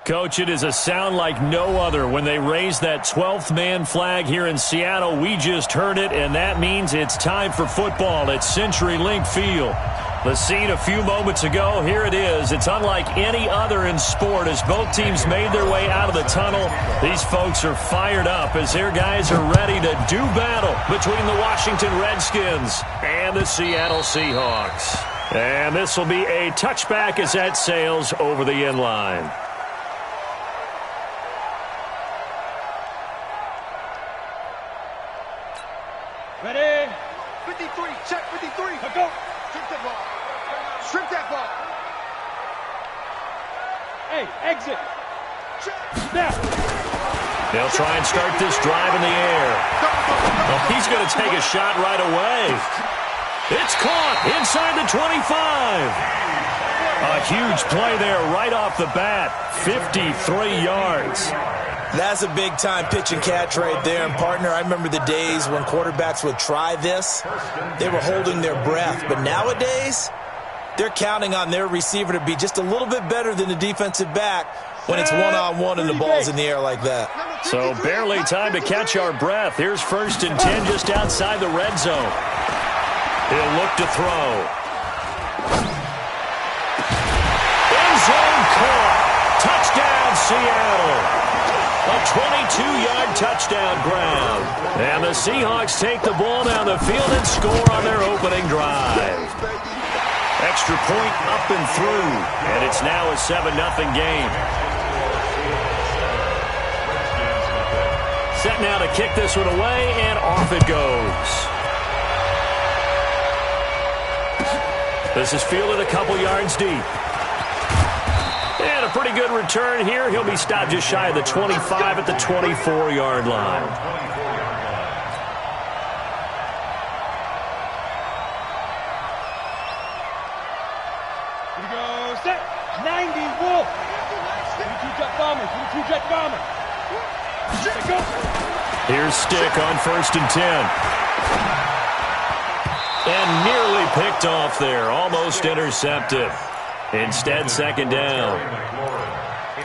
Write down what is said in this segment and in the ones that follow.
Coach, it is a sound like no other when they raise that 12th man flag here in Seattle. We just heard it, and that means it's time for football at CenturyLink Field. The scene a few moments ago, here it is. It's unlike any other in sport as both teams made their way out of the tunnel. These folks are fired up as their guys are ready to do battle between the Washington Redskins and the Seattle Seahawks. And this will be a touchback as that sails over the end line. Ready? 53, check 53. Let's go. Strip that ball. Strip that ball. Hey, exit. Snap. They'll try and start this drive in the air. Well, he's going to take a shot right away. It's caught inside the 25. A huge play there right off the bat. 53 yards. That's a big-time pitch and catch right there. And, partner, I remember the days when quarterbacks would try this. They were holding their breath. But nowadays, they're counting on their receiver to be just a little bit better than the defensive back when it's one-on-one and the ball's in the air like that. So barely time to catch our breath. Here's 1st and 10 just outside the red zone. He'll look to throw. End zone caught. Touchdown, Seattle. A 22-yard touchdown ground. And the Seahawks take the ball down the field and score on their opening drive. Extra point up and through. And it's now a 7-0 game. Set now to kick this one away, and off it goes. This is fielded a couple yards deep. And a pretty good return here. He'll be stopped just shy of the 25 at the 24-yard line. Here we go. Set. 90 Wolf. 22 jet bomber. 22 jet bomber. Go. Here's Stick on 1st and 10. And nearly picked off there. Almost intercepted. Instead, 2nd down.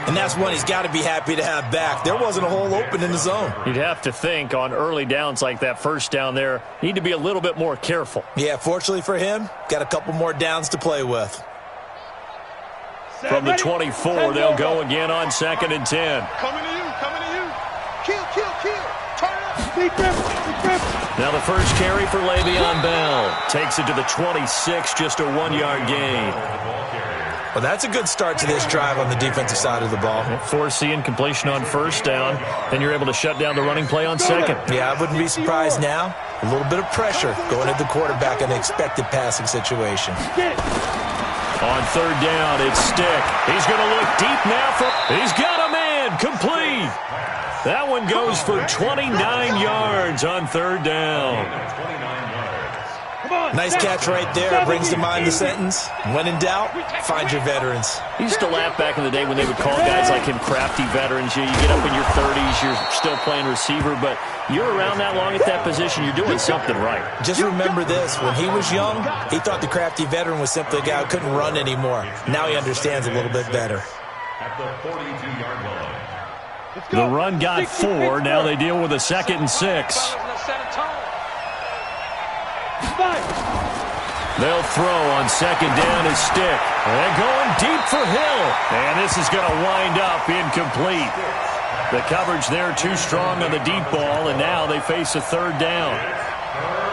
And that's one he's got to be happy to have back. There wasn't a hole open in the zone. You'd have to think on early downs like that 1st down there, need to be a little bit more careful. Yeah, fortunately for him, got a couple more downs to play with. From the 24, they'll go again on 2nd and 10. Coming to you. Coming to you. Kill, kill, kill. Turn up. Deep grip. Deep grip. Now the first carry for Le'Veon Bell. Takes it to the 26, just a 1-yard gain. Well, that's a good start to this drive on the defensive side of the ball. Force the incompletion on 1st down. Then you're able to shut down the running play on 2nd. Yeah, I wouldn't be surprised now. A little bit of pressure going at the quarterback in an expected passing situation. On 3rd down, it's Stick. He's going to look deep now for... He's got a man. Complete. That one goes for 29 yards on 3rd down. Nice catch right there. Brings to mind the sentence, when in doubt, find your veterans. He used to laugh back in the day when they would call guys like him crafty veterans. You get up in your 30s, you're still playing receiver, but you're around that long at that position, you're doing something right. Just remember this. When he was young, he thought the crafty veteran was simply a guy who couldn't run anymore. Now he understands a little bit better. At the 42-yard line. The run got 4. Now they deal with a 2nd and 6. They'll throw on 2nd down as Stick. And going deep for Hill. And this is going to wind up incomplete. The coverage there too strong on the deep ball, and now they face a 3rd down.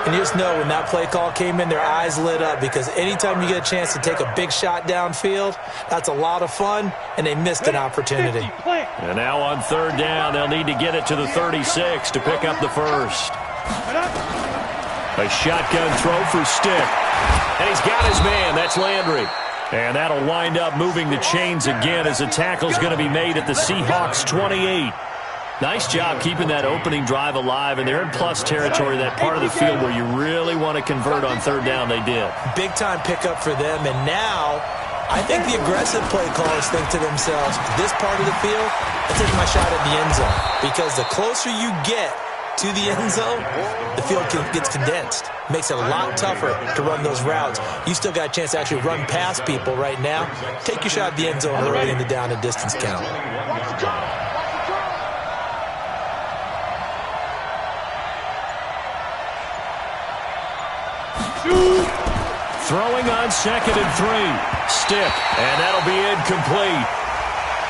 And you just know when that play call came in, their eyes lit up because anytime you get a chance to take a big shot downfield, that's a lot of fun, and they missed an opportunity. And now on 3rd down, they'll need to get it to the 36 to pick up the first. A shotgun throw for Stick. And he's got his man. That's Landry. And that'll wind up moving the chains again as the tackle's going to be made at the Seahawks 28. Nice job keeping that opening drive alive, and they're in plus territory, that part of the field where you really want to convert on 3rd down. They did. Big-time pickup for them, and now I think the aggressive play callers think to themselves, this part of the field, I take my shot at the end zone, because the closer you get to the end zone, the field gets condensed. Makes it a lot tougher to run those routes. You still got a chance to actually run past people right now. Take your shot at the end zone early in the down and distance count. Throwing on 2nd and 3. Stick, and that'll be incomplete.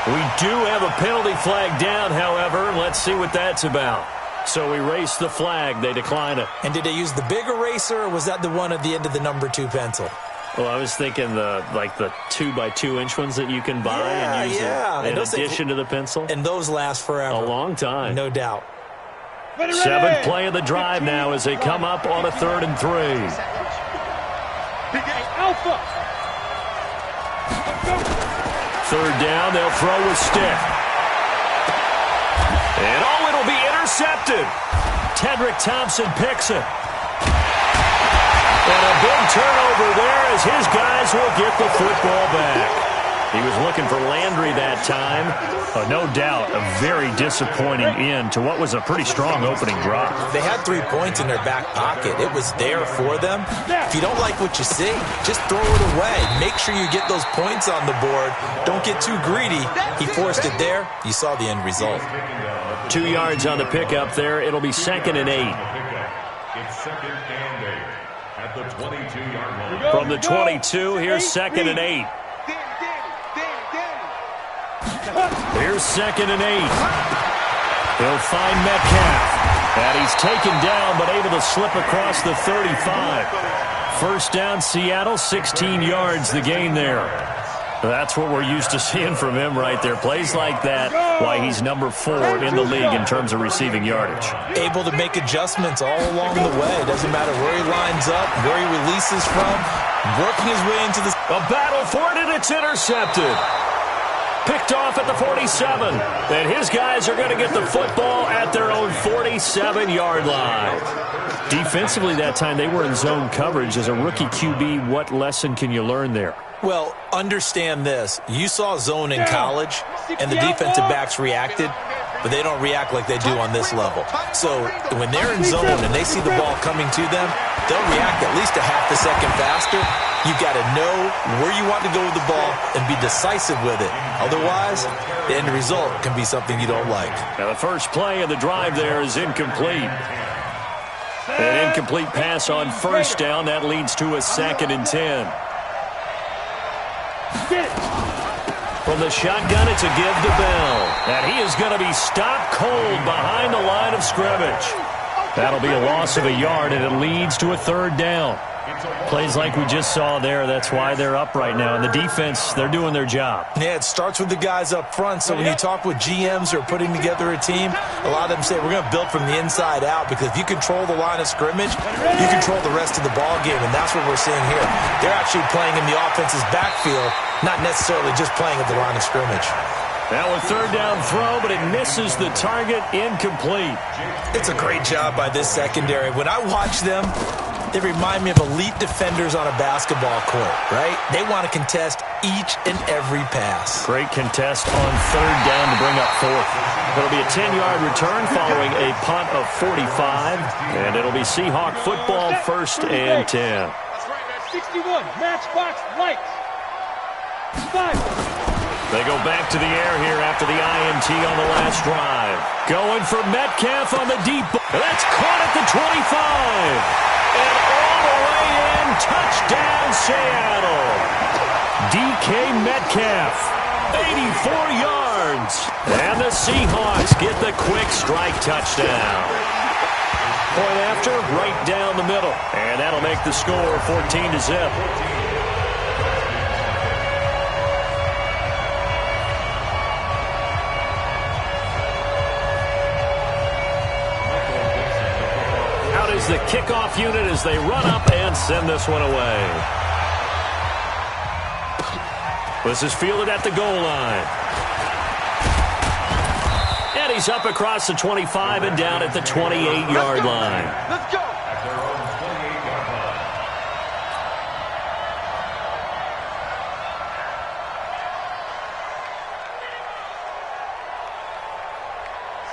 We do have a penalty flag down, however. Let's see what that's about. So we race the flag. They decline it. And did they use the big eraser, or was that the one at the end of the number 2 pencil? Well, I was thinking the 2x2-inch ones that you can buy and use in addition to the pencil. And those last forever. A long time. No doubt. 7th play of the drive now as they come up on a 3rd and 3. Alpha. 3rd down, they'll throw with Stick. And it'll be intercepted. Tedrick Thompson picks it. And a big turnover there as his guys will get the football back. He was looking for Landry that time. No doubt a very disappointing end to what was a pretty strong opening drive. They had 3 points in their back pocket. It was there for them. If you don't like what you see, just throw it away. Make sure you get those points on the board. Don't get too greedy. He forced it there. You saw the end result. 2 yards on the pickup there. It'll be 2nd and 8. It's 2nd and 8 at the 22-yard line. From the 22, here's 2nd and 8. Here's 2nd and 8. He'll find Metcalf. And he's taken down, but able to slip across the 35. 1st down, Seattle, 16 yards the gain there. That's what we're used to seeing from him right there. Plays like that, why he's number 4 in the league in terms of receiving yardage. Able to make adjustments all along the way. Doesn't matter where he lines up, where he releases from. Working his way into the... A battle for it, and it's intercepted. Picked off at the 47. And his guys are going to get the football at their own 47-yard line. Defensively that time, they were in zone coverage. As a rookie QB, what lesson can you learn there? Well, understand this. You saw zone in college, and the defensive backs reacted, but they don't react like they do on this level. So when they're in zone and they see the ball coming to them, they'll react at least a half a second faster. You've got to know where you want to go with the ball and be decisive with it. Otherwise, the end result can be something you don't like. Now the first play of the drive there is incomplete. An incomplete pass on 1st down. That leads to a 2nd and 10. From the shotgun, it's a give to Bell. And he is going to be stopped cold behind the line of scrimmage. That'll be a loss of a yard, and it leads to a 3rd down. Plays like we just saw there. That's why they're up right now. And the defense, they're doing their job. Yeah, it starts with the guys up front. So when you talk with GMs who are putting together a team, a lot of them say we're going to build from the inside out, because if you control the line of scrimmage, you control the rest of the ball game, and that's what we're seeing here. They're actually playing in the offense's backfield, not necessarily just playing at the line of scrimmage. Now a 3rd down throw, but it misses the target. Incomplete. It's a great job by this secondary. When I watch them, they remind me of elite defenders on a basketball court, right? They want to contest each and every pass. Great contest on 3rd down to bring up 4th. It'll be a 10-yard return following a punt of 45, and it'll be Seahawk football, 1st and 10. That's right, man. 61, matchbox lights. 5. They go back to the air here after the INT on the last drive. Going for Metcalf on the deep ball. That's caught at the 25. And all the way in, touchdown Seattle. DK Metcalf, 84 yards. And the Seahawks get the quick strike touchdown. Point after, right down the middle. And that'll make the score 14-0. The kickoff unit as they run up and send this one away. This is fielded at the goal line. And he's up across the 25 and down at the 28-yard line. Let's go.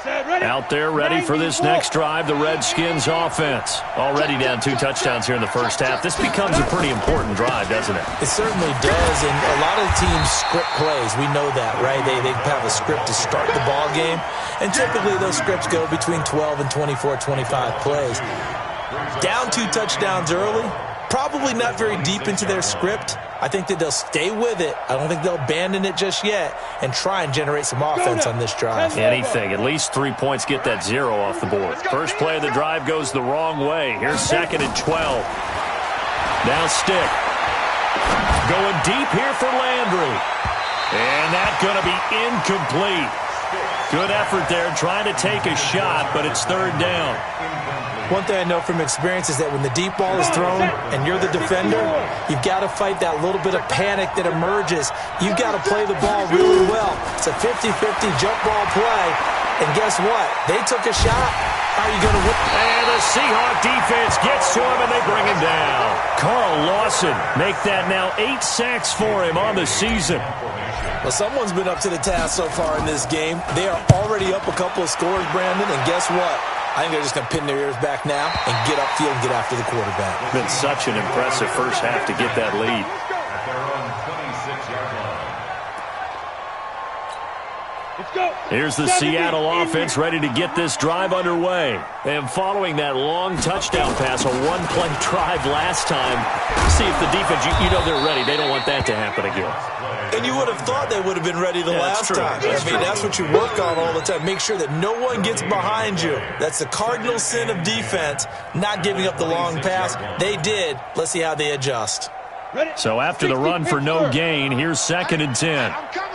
Out there ready for this next drive, the Redskins offense. Already down 2 touchdowns here in the first half. This becomes a pretty important drive, doesn't it? It certainly does, and a lot of teams script plays. We know that, right? They have a script to start the ball game, and typically those scripts go between 12 and 24, 25 plays. Down 2 touchdowns early, probably not very deep into their script. I think that they'll stay with it. I don't think they'll abandon it just yet and try and generate some offense on this drive. Anything. At least 3 points get that 0 off the board. First play of the drive goes the wrong way. Here's 2nd and 12. Now stick. Going deep here for Landry. And that's going to be incomplete. Good effort there trying to take a shot, but it's 3rd down. One thing I know from experience is that when the deep ball is thrown and you're the defender, you've got to fight that little bit of panic that emerges. You've got to play the ball really well. It's a 50-50 jump ball play. And guess what? They took a shot. How are you going to win? And the Seahawk defense gets to him, and they bring him down. Carl Lawson make that now 8 sacks for him on the season. Well, someone's been up to the task so far in this game. They are already up a couple of scores, Brandon, and guess what? I think they're just going to pin their ears back now and get upfield and get after the quarterback. It's been such an impressive first half to get that lead. At their own 26-yard line. Let's go. Here's the Seattle offense ready to get this drive underway. And following that long touchdown pass, a 1-play drive last time, see if the defense, you know they're ready. They don't want that to happen again. And you would have thought they would have been ready the last time. That's what you work on all the time. Make sure that no one gets behind you. That's the cardinal sin of defense, not giving up the long pass. They did. Let's see how they adjust. So after the run for no gain, here's 2nd and 10. I'm coming.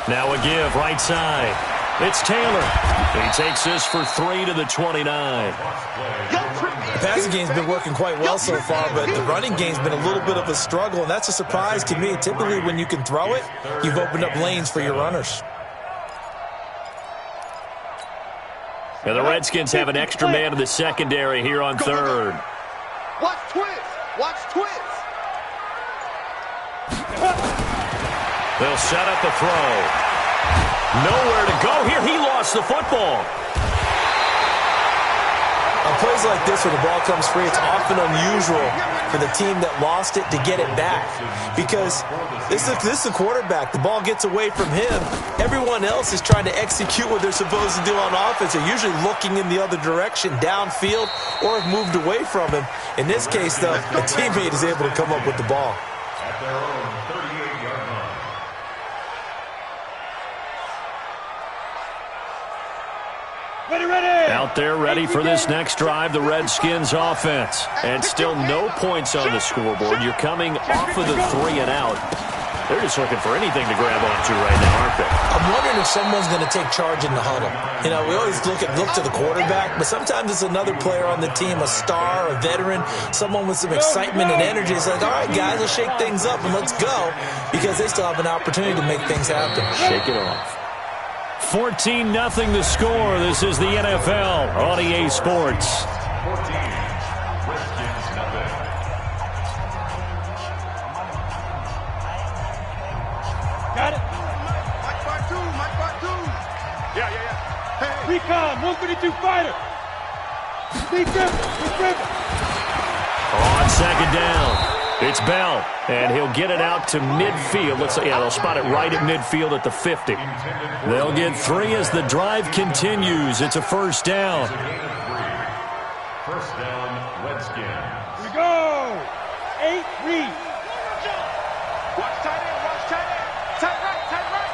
Now a give, right side. It's Taylor. He takes this for 3 to the 29. The passing game's been working quite well so far, but the running game's been a little bit of a struggle, and that's a surprise to me. Typically, when you can throw it, you've opened up lanes for your runners. Now the Redskins have an extra man in the secondary here on 3rd. Watch twist. They'll set up a throw. Nowhere to go here. He lost the football. On plays like this, when the ball comes free, it's often unusual for the team that lost it to get it back. Because this is the quarterback. The ball gets away from him. Everyone else is trying to execute what they're supposed to do on offense. They're usually looking in the other direction, downfield, or have moved away from him. In this case, though, a teammate is able to come up with the ball. At their own 38-yard line. Ready. Out there ready for this next drive, the Redskins offense. And still no points on the scoreboard. You're coming off of the 3 and out. They're just looking for anything to grab onto right now, aren't they? I'm wondering if someone's going to take charge in the huddle. You know, we always look to the quarterback, but sometimes it's another player on the team, a star, a veteran, someone with some excitement and energy. It's like, all right, guys, let's shake things up and let's go, because they still have an opportunity to make things happen. Shake it off. 14-0 the score. This is the NFL on EA Sports. 14. Redskins nothing. Got it. Mike part two. Yeah. Hey. Recon, 152 fighter. Steve Griffin. On 2nd down, it's Bell, and he'll get it out to midfield. They'll spot it right at midfield at the 50. They'll get 3 as the drive continues. It's a 1st down. First down, Redskins. Here we go. 8 read. Watch tight end. Tight right.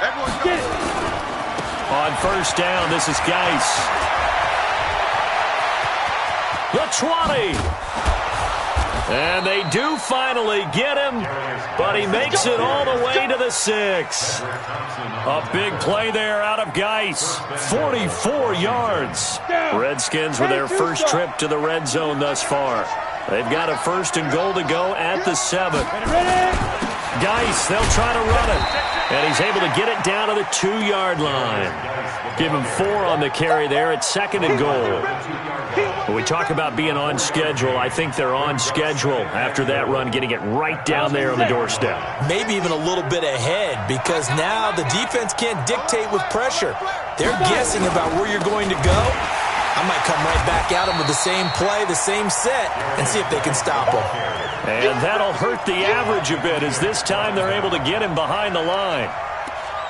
Everyone Get it. On 1st down, this is Geis. The 20. And they do finally get him, but he makes it all the way to the 6. A big play there out of Geis. 44 yards. Redskins with their first trip to the red zone thus far. They've got a 1st and goal to go at the 7. Ready. Geis, they'll try to run it. And he's able to get it down to the 2-yard line. Give him 4 on the carry there at 2nd and goal. When we talk about being on schedule, I think they're on schedule after that run, getting it right down there on the doorstep. Maybe even a little bit ahead, because now the defense can't dictate with pressure. They're guessing about where you're going to go. I might come right back at them with the same play, the same set, and see if they can stop them. And that'll hurt the average a bit, as this time they're able to get him behind the line.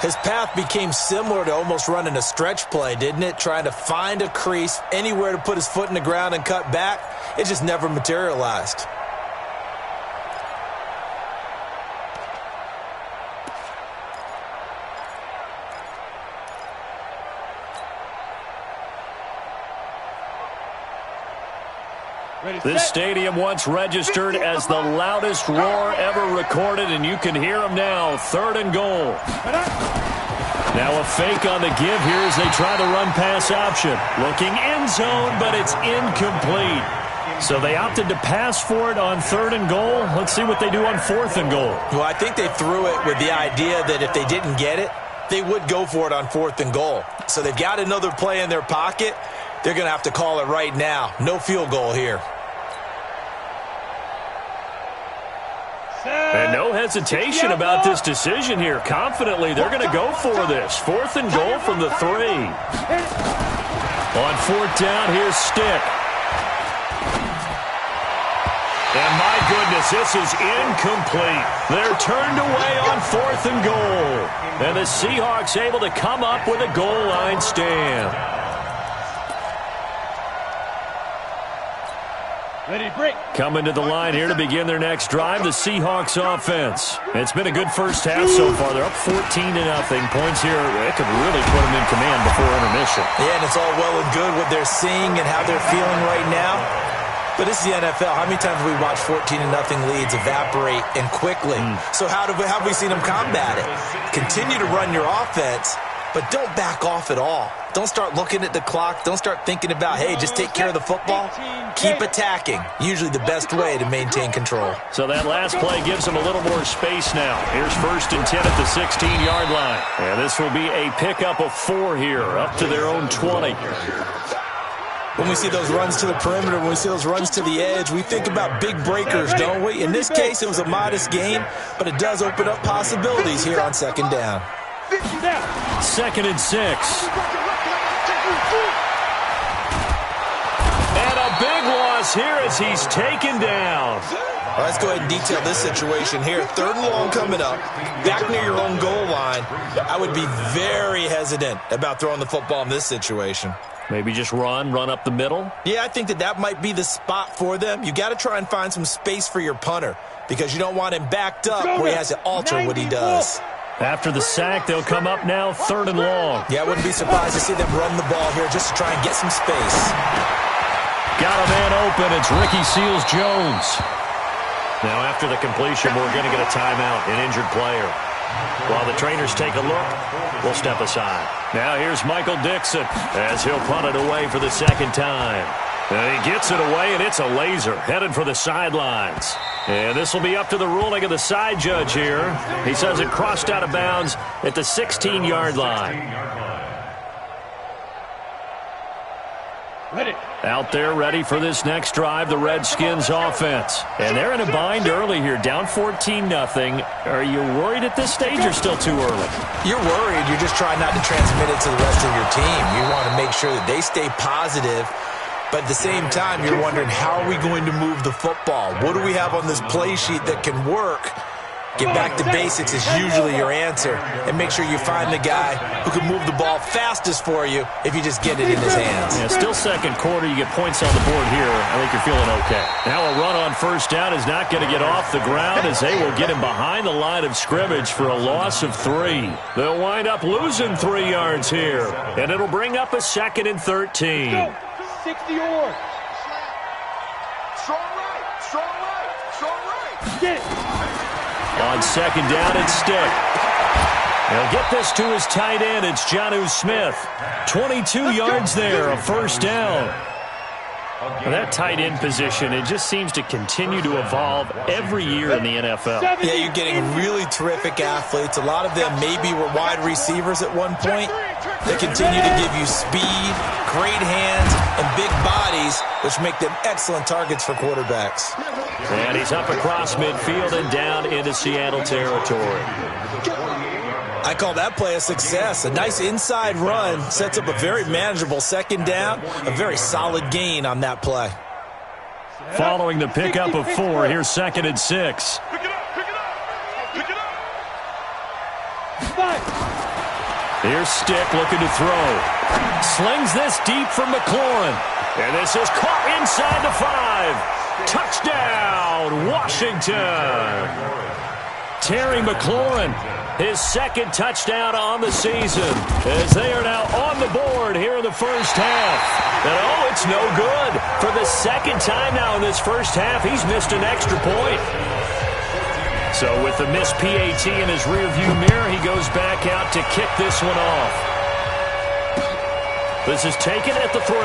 His path became similar to almost running a stretch play, didn't it? Trying to find a crease, anywhere to put his foot in the ground and cut back. It just never materialized. This stadium once registered as the loudest roar ever recorded, and you can hear them now. 3rd and goal. Now a fake on the give here as they try the run-pass option. Looking end zone, but it's incomplete. So they opted to pass for it on 3rd and goal. Let's see what they do on 4th and goal. Well, I think they threw it with the idea that if they didn't get it, they would go for it on 4th and goal. So they've got another play in their pocket. They're going to have to call it right now. No field goal here. And no hesitation about this decision here. Confidently, they're going to go for this. 4th and goal from the 3. On 4th down, here's Stick. And my goodness, this is incomplete. They're turned away on 4th and goal. And the Seahawks able to come up with a goal line stand. Ready, break. Coming to the line here to begin their next drive, the Seahawks offense. It's been a good first half so far. They're up 14-0. Points here, it could really put them in command before intermission. Yeah, and it's all well and good what they're seeing and how they're feeling right now. But this is the NFL. How many times have we watched 14-0 leads evaporate and quickly? So how have we seen them combat it? Continue to run your offense, but don't back off at all. Don't start looking at the clock. Don't start thinking about, hey, just take care of the football. Keep attacking. Usually the best way to maintain control. So that last play gives them a little more space now. Here's 1st and 10 at the 16-yard line. And this will be a pickup of 4 here, up to their own 20. When we see those runs to the perimeter, when we see those runs to the edge, we think about big breakers, don't we? In this case, it was a modest gain, but it does open up possibilities here on 2nd down. 2nd and 6. And a big loss here as he's taken down. Well, let's go ahead and detail this situation here. 3rd and long coming up, back near your own goal line. I would be very hesitant about throwing the football in this situation. Maybe just run up the middle? Yeah, I think that might be the spot for them. You got to try and find some space for your punter because you don't want him backed up where he has to alter what he does. After the sack, they'll come up now 3rd and long. Yeah, I wouldn't be surprised to see them run the ball here just to try and get some space. Got a man open. It's Ricky Seals-Jones. Now, after the completion, we're going to get a timeout, an injured player. While the trainers take a look, we'll step aside. Now here's Michael Dixon as he'll punt it away for the 2nd time. And he gets it away, and it's a laser headed for the sidelines. And this will be up to the ruling of the side judge here. He says it crossed out of bounds at the 16-yard line. Ready. Out there ready for this next drive, the Redskins offense. And they're in a bind early here, down 14-0. Are you worried at this stage or still too early? You're worried. You're just trying not to transmit it to the rest of your team. You want to make sure that they stay positive. But at the same time, you're wondering, how are we going to move the football? What do we have on this play sheet that can work? Get back to basics is usually your answer. And make sure you find the guy who can move the ball fastest for you if you just get it in his hands. Yeah, still 2nd quarter. You get points on the board here. I think you're feeling okay. Now a run on 1st down is not going to get off the ground as they will get him behind the line of scrimmage for a loss of 3. They'll wind up losing 3 yards here. And it'll bring up a 2nd and 13. 60 yards. Strong right, strong right, strong right. Get it. On 2nd down, it's Stick. He'll get this to his tight end. It's Jonnu Smith. 22 yards there, a 1st down. Well, that tight end position, it just seems to continue to evolve every year in the NFL. Yeah, you're getting really terrific athletes. A lot of them maybe were wide receivers at one point. They continue to give you speed, great hands, and big bodies, which make them excellent targets for quarterbacks. And he's up across midfield and down into Seattle territory. I call that play a success. A nice inside run sets up a very manageable second down, a very solid gain on that play. Following the pickup of 4, here's 2nd and 6. Pick it up, pick it up, pick it up. Here's Stick looking to throw. Slings this deep from McLaurin. And this is caught inside the 5. Touchdown, Washington. Terry McLaurin, his 2nd touchdown on the season, as they are now on the board here in the first half. And it's no good. For the 2nd time now in this first half, he's missed an extra point. So with the missed PAT in his rearview mirror, he goes back out to kick this one off. This is taken at the 3.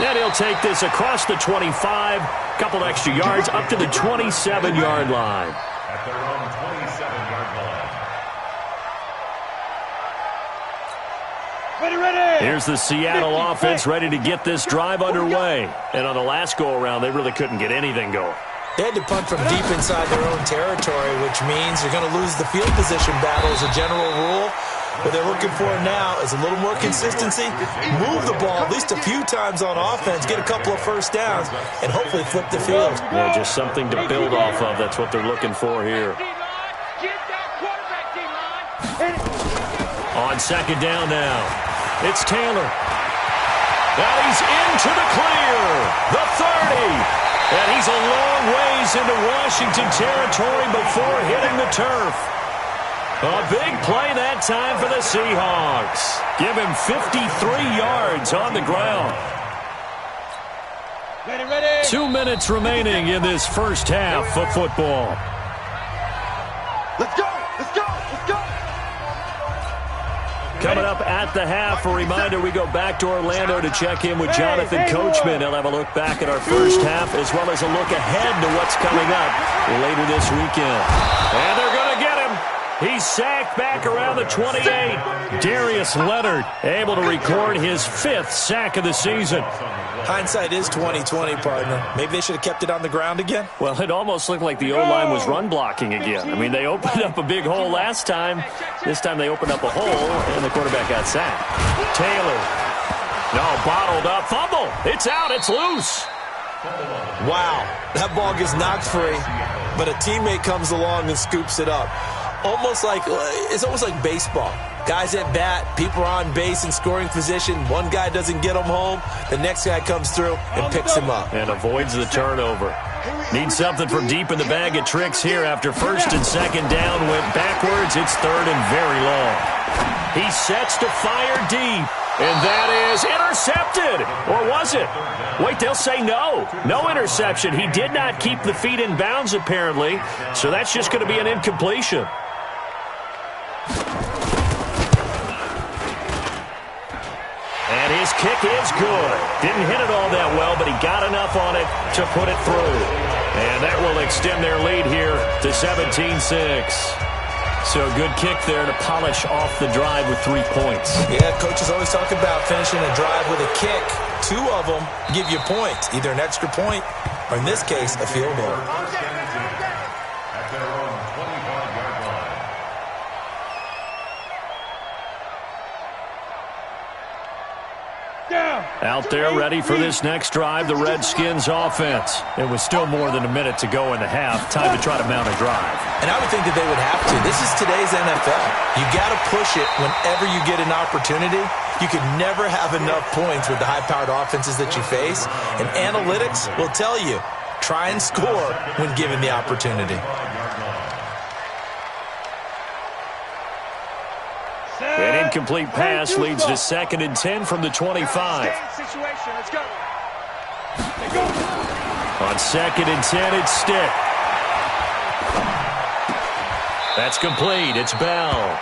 And he'll take this across the 25, couple extra yards up to the 27-yard line. At their own 27-yard line. Ready. Here's the Seattle offense ready to get this drive underway. And on the last go-around, they really couldn't get anything going. They had to punt from deep inside their own territory, which means you're going to lose the field position battle as a general rule. What they're looking for now is a little more consistency, move the ball at least a few times on offense, get a couple of first downs, and hopefully flip the field. Yeah, just something to build off of. That's what they're looking for here. On 2nd down now, it's Taylor. Now he's into the clear, the 30. And he's a long ways into Washington territory before hitting the turf. A big play that time for the Seahawks. Give him 53 yards on the ground. Ready. 2 minutes remaining in this first half of football. Let's go, let's go, let's go. Coming up at the half, a reminder, we go back to Orlando to check in with Jonathan Coachman. He'll have a look back at our first half as well as a look ahead to what's coming up later this weekend. And they're going to get him. He's sacked back around the 28. Darius Leonard able to record his 5th sack of the season. Hindsight is 20/20, partner. Maybe they should have kept it on the ground again. Well, it almost looked like the O-line was run blocking again. I mean, they opened up a big hole last time. This time they opened up a hole, and the quarterback got sacked. Taylor. No, bottled up. Fumble. It's out. It's loose. Wow, that ball gets knocked free, but a teammate comes along and scoops it up. It's almost like baseball. Guys at bat, people are on base in scoring position. One guy doesn't get him home. The next guy comes through and picks him up. And avoids the turnover. Needs something from deep in the bag of tricks here after 1st and 2nd down went backwards. It's 3rd and very long. He sets to fire deep. And that is intercepted. Or was it? Wait, they'll say no. No interception. He did not keep the feet in bounds, apparently. So that's just going to be an incompletion. And his kick is good. Didn't hit it all that well, but he got enough on it to put it through. And that will extend their lead here to 17-6. So a good kick there to polish off the drive with 3 points. Yeah, coaches always talk about finishing a drive with a kick. 2 of them give you points, either an extra point or, in this case, a field goal. At their own 25-yard line. Out there ready for this next drive, the Redskins offense. It was still more than a minute to go in the half. Time to try to mount a drive. And I would think that they would have to. This is today's NFL. You got to push it whenever you get an opportunity. You can never have enough points with the high-powered offenses that you face. And analytics will tell you, try and score when given the opportunity. An incomplete pass leads to 2nd and 10 from the 25. Let's go. On 2nd and 10, it's Stick. That's complete. It's Bell.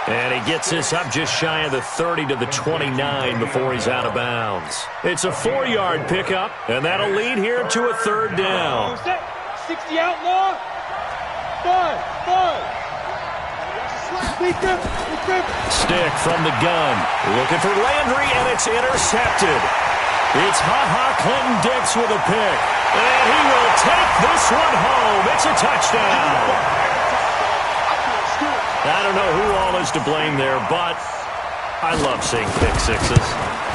And he gets this up just shy of the 30 to the 29 before he's out of bounds. It's a 4-yard pickup, and that'll lead here to a third down. 60 outlaw. 5. Stick from the gun. Looking for Landry, and it's intercepted. It's Clinton-Dix with a pick. And he will take this one home. It's a touchdown. I don't know who all is to blame there, but I love seeing pick sixes.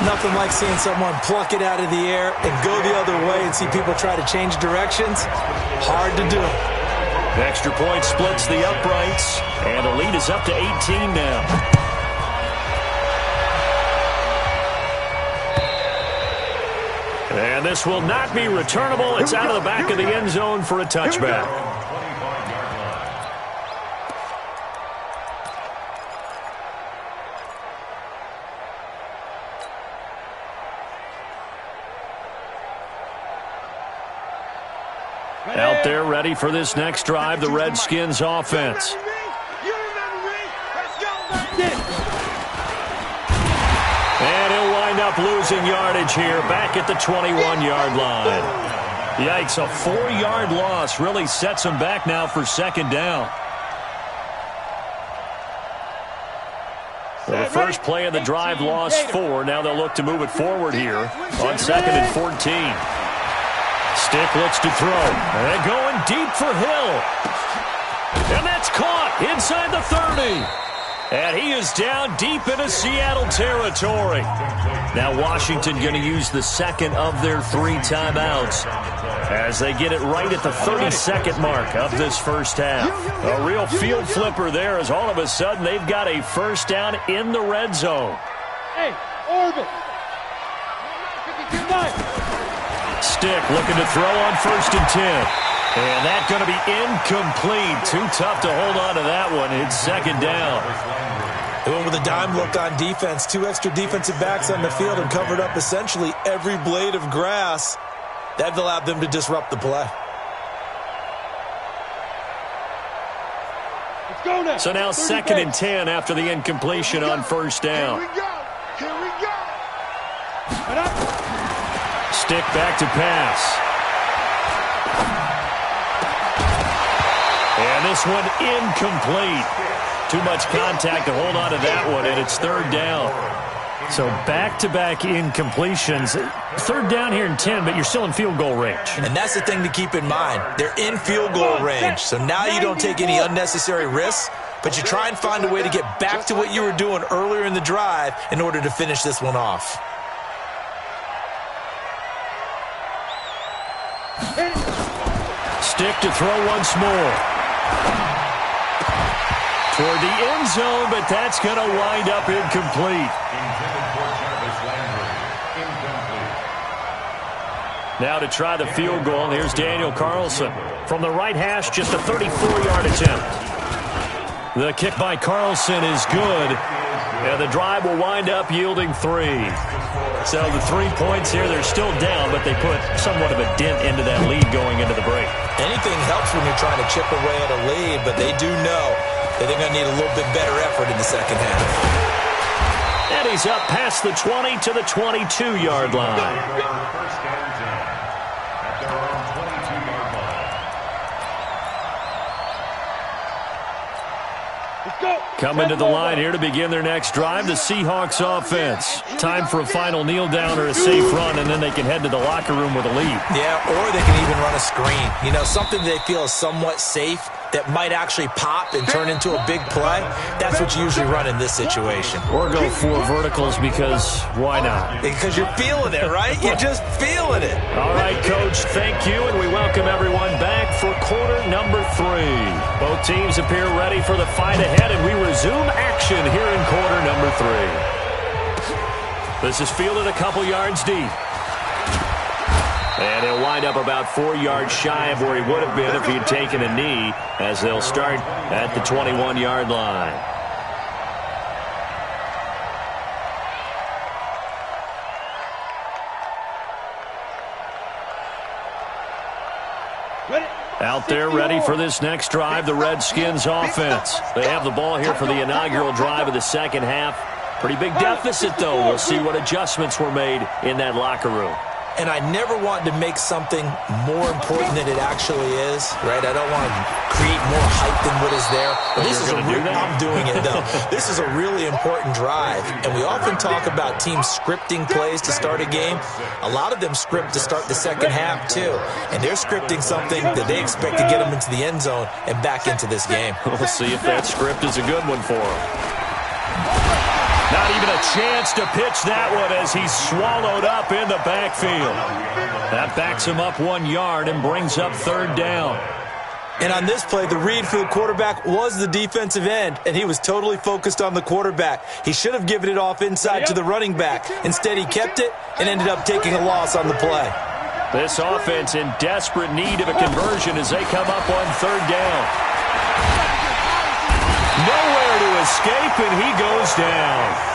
Nothing like seeing someone pluck it out of the air and go the other way and see people try to change directions. Hard to do. Extra point splits the uprights, and the lead is up to 18 now. And this will not be returnable. It's out of the back of the end zone for a touchback. Out there ready for this next drive, the Redskins offense. And he'll wind up losing yardage here back at the 21-yard line. Yikes, a 4-yard loss really sets him back now for second down. Well, the first play of the drive lost 4. Now they'll look to move it forward here on 2nd and 14. Stick looks to throw. And going deep for Hill. And that's caught inside the 30. And he is down deep into Seattle territory. Now Washington going to use the second of their 3 timeouts as they get it right at the 32nd mark of this first half. A real field flipper there as all of a sudden they've got a first down in the red zone. Hey, orbit. Stick looking to throw on 1st and 10. And that's going to be incomplete. Too tough to hold on to that one. It's second down. They went with a dime look on defense. 2 extra defensive backs on the field and covered up essentially every blade of grass. That allowed them to disrupt the play. Let's go now. So now 2nd and 10 after the incompletion on 1st down. Here we go. Stick back to pass. And this one incomplete. Too much contact to hold on to that one, and it's 3rd down. So back-to-back incompletions. 3rd down here in 10, but you're still in field goal range. And that's the thing to keep in mind. They're in field goal range, so now you don't take any unnecessary risks, but you try and find a way to get back to what you were doing earlier in the drive in order to finish this one off. Stick to throw once more. Toward the end zone, but that's going to wind up incomplete. Now to try the field goal, and here's Daniel Carlson. From the right hash, just a 34-yard attempt. The kick by Carlson is good, and the drive will wind up yielding 3. So the 3 points here, they're still down, but they put somewhat of a dent into that lead going into the break. Anything helps when you're trying to chip away at a lead, but they do know that they're going to need a little bit better effort in the second half. And he's up past the 20 to the 22-yard line. Coming to the line here to begin their next drive, the Seahawks offense. Time for a final kneel down or a safe run, and then they can head to the locker room with a lead. Yeah, or they can even run a screen. You know, something they feel is somewhat safe that might actually pop and turn into a big play. That's what you usually run in this situation. Or go 4 verticals because why not? Because you're feeling it, right? You're just feeling it. All right, Coach, thank you, and we welcome everyone back for quarter number 3. Both teams appear ready for the fight ahead, and we resume action here in quarter number 3. This is fielded a couple yards deep. And he'll wind up about 4 yards shy of where he would have been if he had taken a knee, as they'll start at the 21-yard line. Ready? Out there ready for this next drive, the Redskins offense. They have the ball here for the inaugural drive of the second half. Pretty big deficit, though. We'll see what adjustments were made in that locker room. And I never want to make something more important than it actually is, right? I don't want to create more hype than what is there. But this is I'm doing it, though. This is a really important drive. And we often talk about teams scripting plays to start a game. A lot of them script to start the second half, too. And they're scripting something that they expect to get them into the end zone and back into this game. We'll see if that script is a good one for them. Not even a chance to pitch that one as he's swallowed up in the backfield. That backs him up 1 yard and brings up third down. And on this play, the read for the quarterback was the defensive end, and he was totally focused on the quarterback. He should have given it off inside to the running back. Instead, he kept it and ended up taking a loss on the play. This offense in desperate need of a conversion as they come up on third down. Nowhere to escape, and he goes down.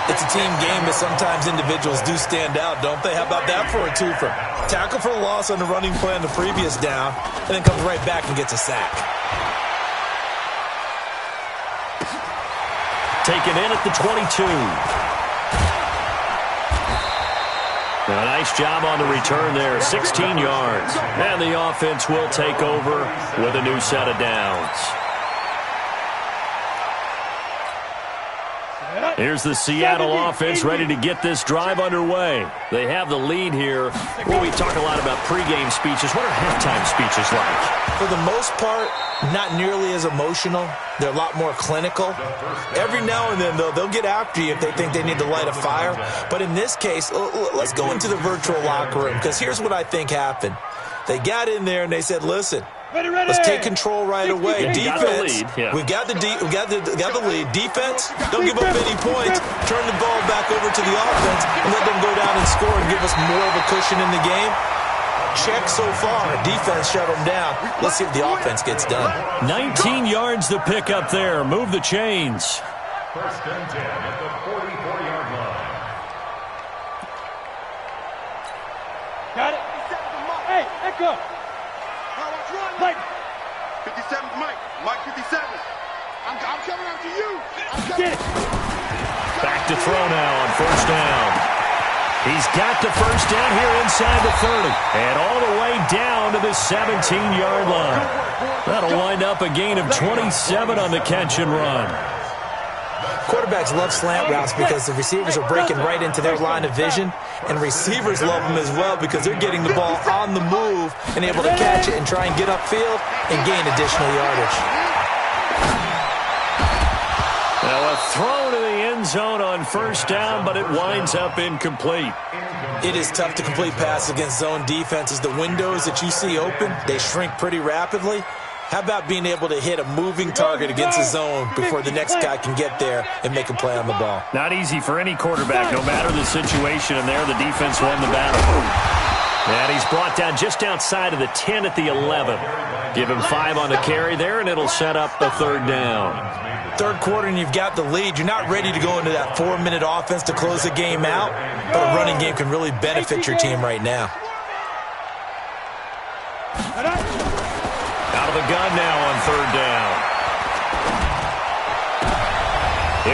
It's a team game, but sometimes individuals do stand out, don't they? How about that for a twofer? Tackle for a loss on the running play on the previous down, and then comes right back and gets a sack. Taken in at the 22. A nice job on the return there, 16 yards. And the offense will take over with a new set of downs. Here's the Seattle offense ready to get this drive underway. They have the lead here. Well, we talk a lot about pregame speeches. What are halftime speeches like? For the most part, not nearly as emotional. They're a lot more clinical. Every now and then, though, they'll get after you if they think they need to light a fire. But in this case, let's go into the virtual locker room, because here's what I think happened. They got in there and they said, listen, let's take control right away. Defense, we've got the lead. Defense, don't give up any points. Turn the ball back over to the offense and let them go down and score and give us more of a cushion in the game. Check so far. Defense shut them down. Let's see if the offense gets done. 19 yards to pick up there. Move the chains. First and 10 at the 44-yard line. Got it. Hey, Echo. Mike. 57, Mike 57. I'm coming after you. Get it. Back to throw now on first down. He's got the first down here inside the 30. And all the way down to the 17-yard line. That'll wind up a gain of 27 on the catch and run. Quarterbacks love slant routes because the receivers are breaking right into their line of vision, and receivers love them as well because they're getting the ball on the move and able to catch it and try and get upfield and gain additional yardage. Now a throw to the end zone on first down, but it winds up incomplete. It is tough to complete passes against zone defenses. The windows that you see open, they shrink pretty rapidly. How about being able to hit a moving target against a zone before the next guy can get there and make a play on the ball? Not easy for any quarterback, no matter the situation, and there the defense won the battle. And he's brought down just outside of the 10 at the 11. Give him 5 on the carry there, and it'll set up the third down. Third quarter, and you've got the lead. You're not ready to go into that 4-minute offense to close the game out, but a running game can really benefit your team right now. Out of the gun now on third down.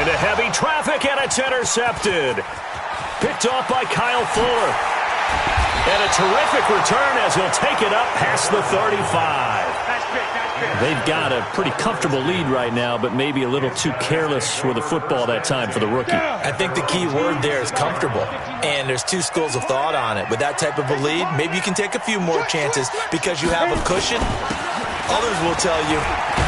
Into heavy traffic, and it's intercepted. Picked off by Kyle Fuller. And a terrific return as he'll take it up past the 35. They've got a pretty comfortable lead right now, but maybe a little too careless with the football that time for the rookie. I think the key word there is comfortable, and there's two schools of thought on it. With that type of a lead, maybe you can take a few more chances because you have a cushion. Others will tell you,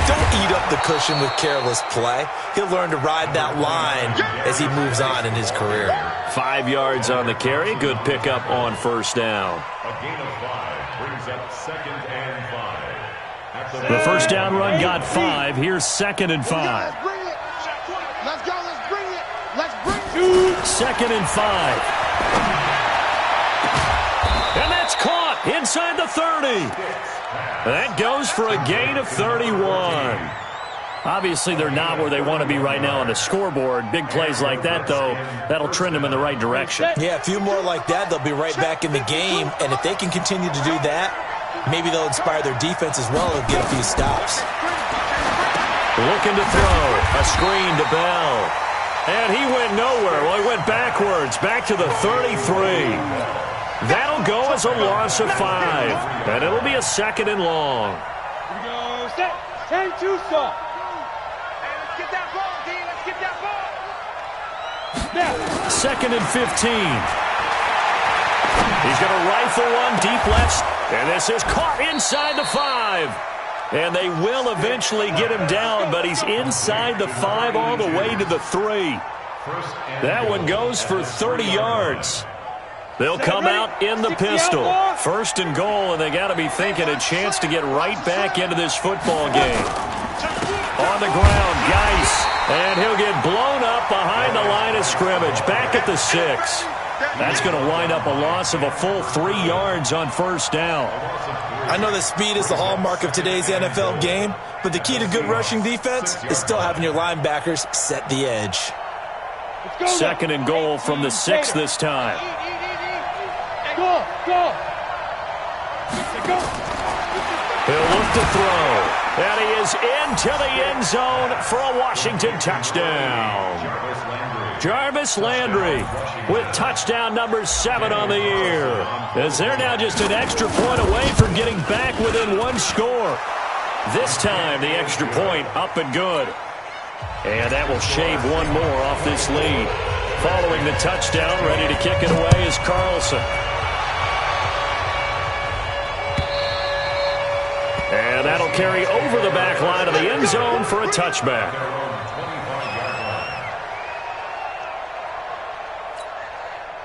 don't eat up the cushion with careless play. He'll learn to ride that line as he moves on in his career. 5 yards on the carry. Good pickup on first down. A gain of 5 brings up second and 5. The first down run got 5. Here's second and 5. Let's bring it. Let's go. Let's bring it. Let's bring it. Second and 5. And that's caught inside the 30. That goes for a gain of 31. Obviously, they're not where they want to be right now on the scoreboard. Big plays like that, though, that'll trend them in the right direction. Yeah, a few more like that, they'll be right back in the game. And if they can continue to do that, Maybe they'll inspire their defense as well and get a few stops. Looking to throw. A screen to Bell. And he went nowhere. Well, he went backwards. Back to the 33. That'll go as a loss of 5. And it'll be a 2nd and long. Here we go. Set. 10-2 stop. Hey, let's get that ball, D. Let's get that ball. Now. 2nd and 15. He's going to rifle one deep left. And this is caught inside the 5. And they will eventually get him down, but he's inside the 5 all the way to the 3. That one goes for 30 yards. They'll come out in the pistol. 1st and goal, and they got to be thinking a chance to get right back into this football game. On the ground, Geis, and he'll get blown up behind the line of scrimmage. Back at the 6. That's going to wind up a loss of a full 3 yards on 1st down. I know that speed is the hallmark of today's NFL game, but the key to good rushing defense is still having your linebackers set the edge. 2nd and goal from the 6 this time. Go. He'll look to throw. And he is into the end zone for a Washington touchdown. Jarvis Landry with touchdown number 7 on the year. As they're now just an extra point away from getting back within 1 score. This time the extra point up and good. And that will shave 1 more off this lead. Following the touchdown, ready to kick it away is Carlson. And that'll carry over the back line of the end zone for a touchback.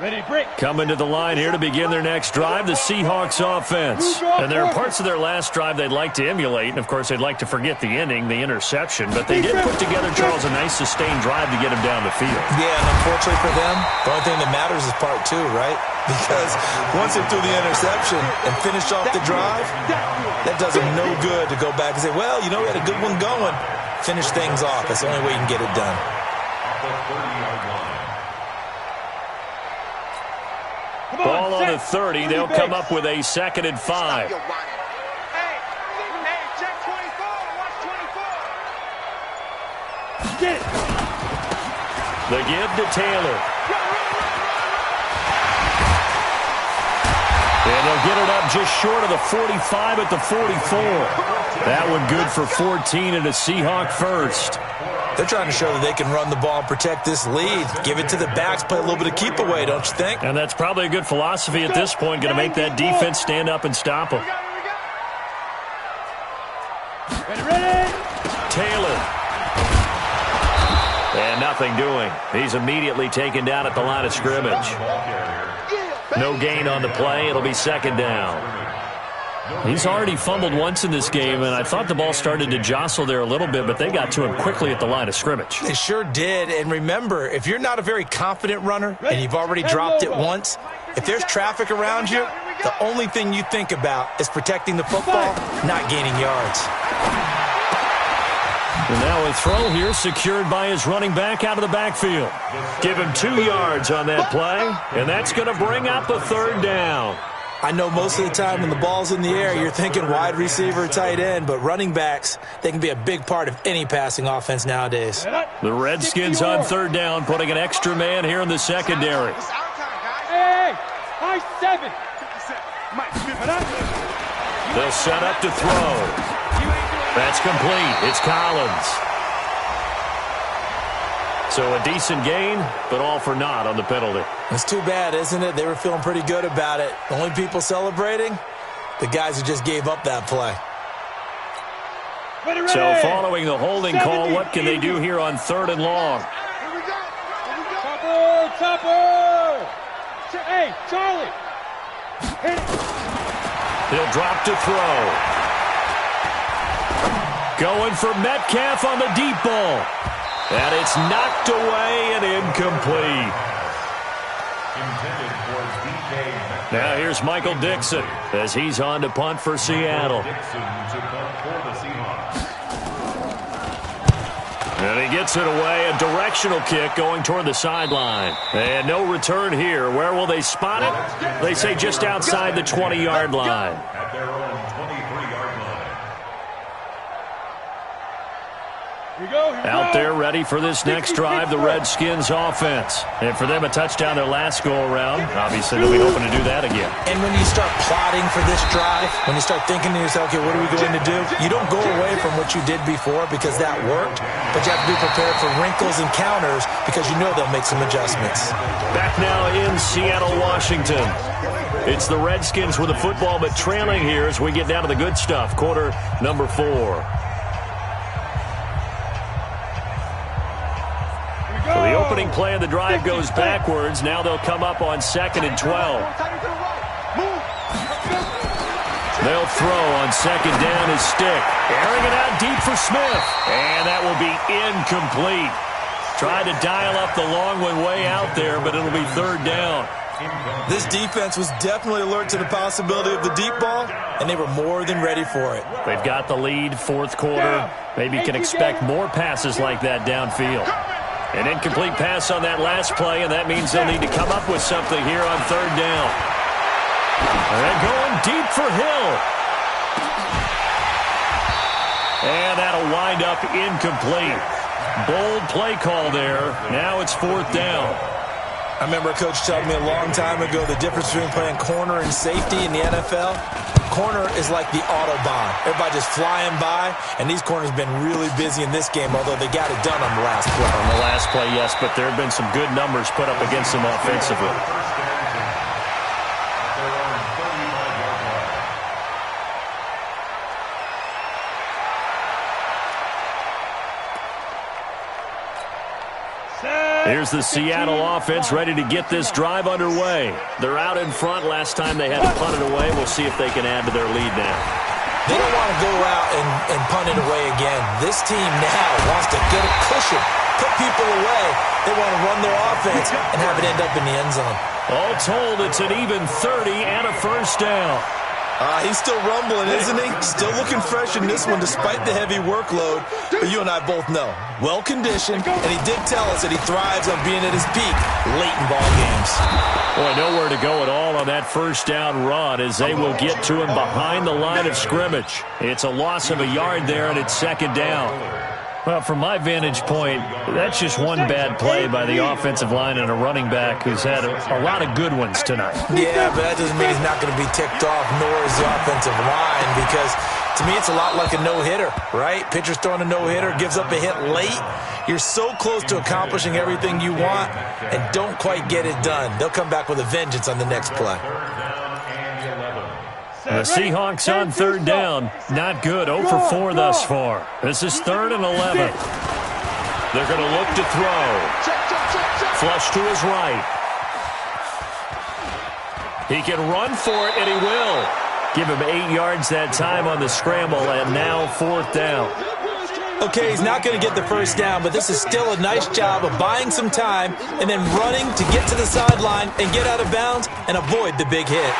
Ready to break. Coming to the line here to begin their next drive, the Seahawks offense. And there are parts of their last drive they'd like to emulate. And, of course, they'd like to forget the ending, the interception. But they did put together, Charles, a nice sustained drive to get him down the field. Yeah, and unfortunately for them, the only thing that matters is part 2, right? Because once they threw the interception and finished off the drive, that does them no good to go back and say, well, you know, we had a good one going. Finish things off. That's the only way you can get it done. Ball on the 30. They'll come up with a 2nd and 5. Hey, check 24. Watch 24. Get it. The give to Taylor. And they'll get it up just short of the 45 at the 44. That one good for 14 and a Seahawk first. They're trying to show that they can run the ball and protect this lead. Give it to the backs, play a little bit of keep away, don't you think? And that's probably a good philosophy at this point, going to make that defense stand up and stop them. Ready. Taylor. And nothing doing. He's immediately taken down at the line of scrimmage. No gain on the play. It'll be 2nd down. He's already fumbled once in this game, and I thought the ball started to jostle there a little bit, but they got to him quickly at the line of scrimmage. They sure did. And remember, if you're not a very confident runner and you've already dropped it once, if there's traffic around you, the only thing you think about is protecting the football, not gaining yards. And now a throw here secured by his running back out of the backfield. Give him 2 yards on that play, and that's going to bring up a 3rd down. I know most of the time when the ball's in the air, you're thinking wide receiver, tight end, but running backs, they can be a big part of any passing offense nowadays. The Redskins on 3rd down, putting an extra man here in the secondary. Hey, high 7. They'll set up to throw. That's complete. It's Collins. So a decent gain, but all for naught on the penalty. It's too bad, isn't it? They were feeling pretty good about it. The only people celebrating, the guys who just gave up that play. Ready. So following the holding call, what can they do here on 3rd and long? Here we go. Topper. Hey, Charlie. Hit it. He'll drop to throw. Going for Metcalf on the deep ball. And it's knocked away and incomplete. Now here's Michael Dixon as he's on to punt for And he gets it away, a directional kick going toward the sideline. And no return here. Where will they spot it? They say just outside the 20-yard line. At their own 23-yard line. Out there ready for this next drive, the Redskins offense. And for them, a touchdown their last go-around. Obviously, they'll be hoping to do that again. And when you start plotting for this drive, when you start thinking to yourself, okay, what are we going to do? You don't go away from what you did before because that worked, but you have to be prepared for wrinkles and counters because you know they'll make some adjustments. Back now in Seattle, Washington. It's the Redskins with the football, but trailing here as we get down to the good stuff. Quarter number 4. So the opening play of the drive goes backwards. Now they'll come up on 2nd and 12. They'll throw on 2nd down his stick. Airing it out deep for Smith. And that will be incomplete. Tried to dial up the long one way out there, but it'll be 3rd down. This defense was definitely alert to the possibility of the deep ball, and they were more than ready for it. They've got the lead, 4th quarter. Maybe can expect more passes like that downfield. An incomplete pass on that last play, and that means they'll need to come up with something here on 3rd down. And going deep for Hill. And that'll wind up incomplete. Bold play call there. Now it's 4th down. I remember a coach telling me a long time ago the difference between playing corner and safety in the NFL. Corner is like the Autobahn. Everybody just flying by, and these corners have been really busy in this game, although they got it done on the last play. On the last play, yes, but there have been some good numbers put up against them offensively. Here's the Seattle offense ready to get this drive underway. They're out in front. Last time they had to punt it away. We'll see if they can add to their lead now. They don't want to go out and punt it away again. This team now wants to get a cushion, put people away. They want to run their offense and have it end up in the end zone. All told, it's an even 30 and a 1st down. He's still rumbling, isn't he? Still looking fresh in this one despite the heavy workload. But you and I both know, well-conditioned, and he did tell us that he thrives on being at his peak late in ball games. Boy, nowhere to go at all on that 1st down run as they will get to him behind the line of scrimmage. It's a loss of a yard there, and it's 2nd down. Well, from my vantage point, that's just one bad play by the offensive line and a running back who's had a lot of good ones tonight. Yeah, but that doesn't mean he's not going to be ticked off, nor is the offensive line, because to me it's a lot like a no-hitter, right? Pitcher's throwing a no-hitter, gives up a hit late. You're so close to accomplishing everything you want and don't quite get it done. They'll come back with a vengeance on the next play. The Seahawks on 3rd down. Not good. 0 for 4 thus far. This is 3rd and 11. They're going to look to throw. Flush to his right. He can run for it, and he will. Give him 8 yards that time on the scramble, and now 4th down. Okay, he's not going to get the 1st down, but this is still a nice job of buying some time and then running to get to the sideline and get out of bounds and avoid the big hit.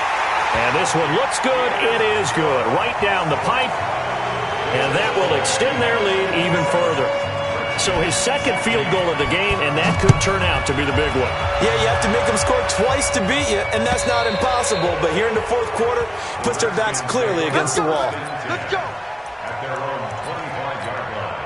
And this one looks good. It is good. Right down the pipe. And that will extend their lead even further. So his 2nd field goal of the game, and that could turn out to be the big one. Yeah, you have to make them score twice to beat you, and that's not impossible. But here in the 4th quarter, puts their backs clearly against the wall. Let's go. At their own 25-yard line.